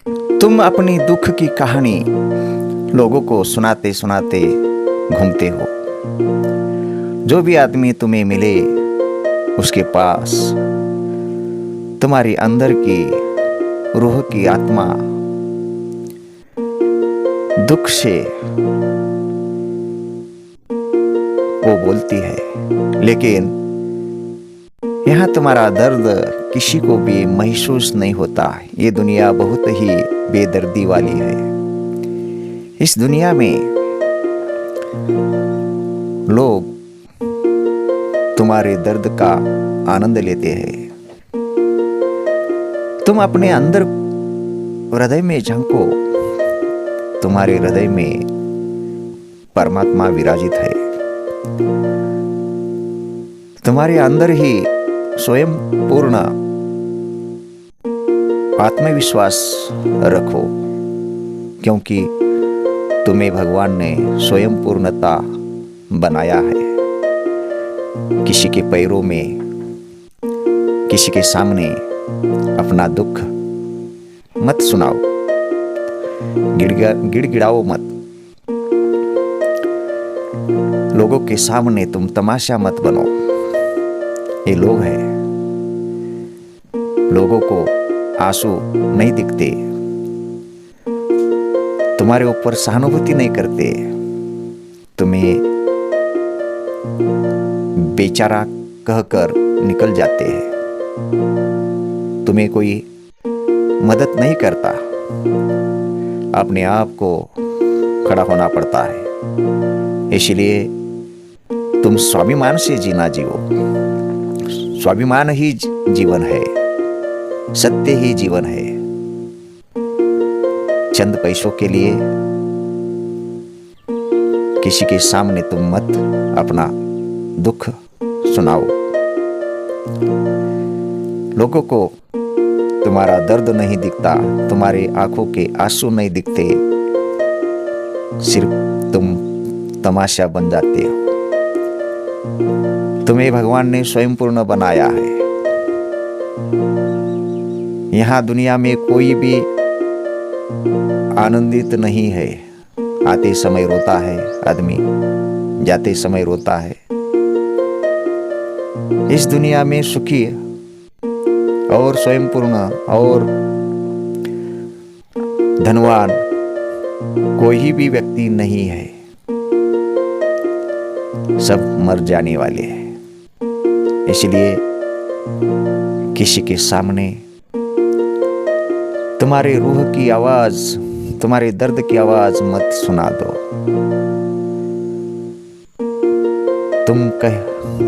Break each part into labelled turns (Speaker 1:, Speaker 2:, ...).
Speaker 1: तुम अपनी दुख की कहानी लोगों को सुनाते सुनाते घूमते हो। जो भी आदमी तुम्हें मिले उसके पास तुम्हारी अंदर की रूह की आत्मा दुख से वो बोलती है, लेकिन यहाँ तुम्हारा दर्द किसी को भी महसूस नहीं होता। ये दुनिया बहुत ही बेदर्दी वाली है। इस दुनिया में लोग तुम्हारे दर्द का आनंद लेते हैं। तुम अपने अंदर हृदय में झांको, तुम्हारे हृदय में परमात्मा विराजित है। तुम्हारे अंदर ही स्वयं पूर्ण आत्मविश्वास रखो, क्योंकि तुम्हें भगवान ने स्वयं पूर्णता बनाया है। किसी के पैरों में, किसी के सामने अपना दुख मत सुनाओ, गिड़गिड़ाओ मत। लोगों के सामने तुम तमाशा मत बनो। ये लोग हैं, लोगों को आंसू नहीं दिखते, तुम्हारे ऊपर सहानुभूति नहीं करते, तुम्हें बेचारा कहकर निकल जाते हैं। तुम्हें कोई मदद नहीं करता, अपने आप को खड़ा होना पड़ता है। इसलिए तुम स्वाभिमान से जीना जियो। स्वाभिमान ही जीवन है, सत्य ही जीवन है। चंद पैसों के लिए किसी के सामने तुम मत अपना दुख सुनाओ। लोगों को तुम्हारा दर्द नहीं दिखता, तुम्हारी आंखों के आंसू नहीं दिखते, सिर्फ तुम तमाशा बन जाते हो। तुम्हें भगवान ने स्वयं पूर्ण बनाया है। यहाँ दुनिया में कोई भी आनंदित नहीं है। आते समय रोता है आदमी, जाते समय रोता है। इस दुनिया में सुखी और स्वयं पूर्ण और धनवान कोई भी व्यक्ति नहीं है। सब मर जाने वाले हैं। इसलिए किसी के सामने तुम्हारे रूह की आवाज, तुम्हारे दर्द की आवाज मत सुना दो। तुम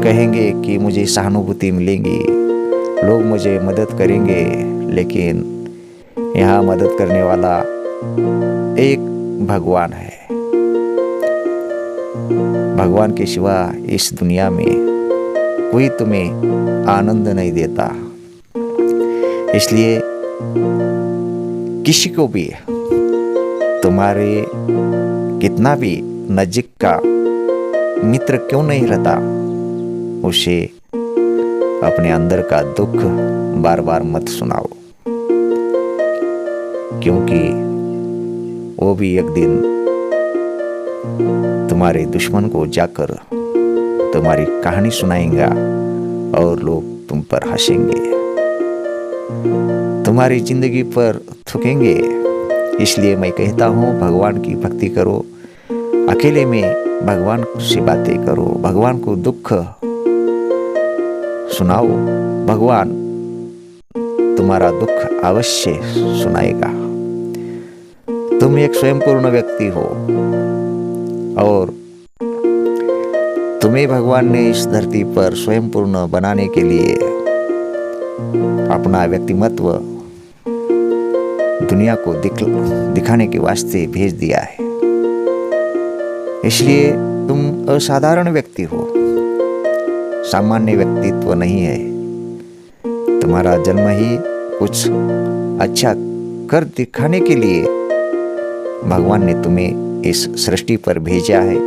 Speaker 1: कहेंगे कि मुझे सहानुभूति मिलेगी, लोग मुझे मदद करेंगे, लेकिन यहाँ मदद करने वाला एक भगवान है। भगवान के सिवा इस दुनिया में कोई तुम्हें आनंद नहीं देता। इसलिए किसी को भी तुम्हारे कितना भी नजीक का मित्र क्यों नहीं रहता, उसे अपने अंदर का दुख बार बार मत सुनाओ, क्योंकि वो भी एक दिन तुम्हारे दुश्मन को जाकर तुम्हारी कहानी सुनाएगा और लोग तुम पर हंसेंगे, तुम्हारी जिंदगी पर थूकेंगे। इसलिए मैं कहता हूँ, भगवान की भक्ति करो, अकेले में भगवान से बातें करो, भगवान को दुख सुनाओ। भगवान तुम्हारा दुख अवश्य सुनाएगा। तुम एक स्वयं पूर्ण व्यक्ति हो और तुम्हें भगवान ने इस धरती पर स्वयं पूर्ण बनाने के लिए अपना व्यक्तिमत्व दुनिया को दिखाने के वास्ते भेज दिया है। इसलिए तुम असाधारण व्यक्ति हो, सामान्य व्यक्तित्व नहीं है। तुम्हारा जन्म ही कुछ अच्छा कर दिखाने के लिए भगवान ने तुम्हें इस सृष्टि पर भेजा है।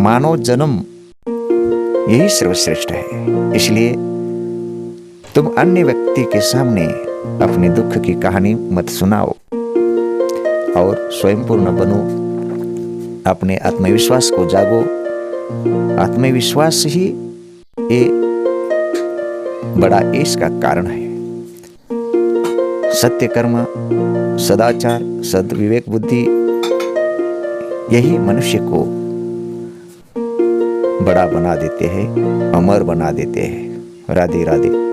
Speaker 1: मानव जन्म यही सर्वश्रेष्ठ है। इसलिए तुम अन्य व्यक्ति के सामने अपने दुख की कहानी मत सुनाओ और स्वयं पूर्ण बनो। अपने आत्मविश्वास को जागो। आत्मविश्वास ही ये बड़ा यश का कारण है। सत्य कर्म, सदाचार, सद्विवेक बुद्धि, यही मनुष्य को बड़ा बना देते हैं, अमर बना देते हैं। राधे राधे।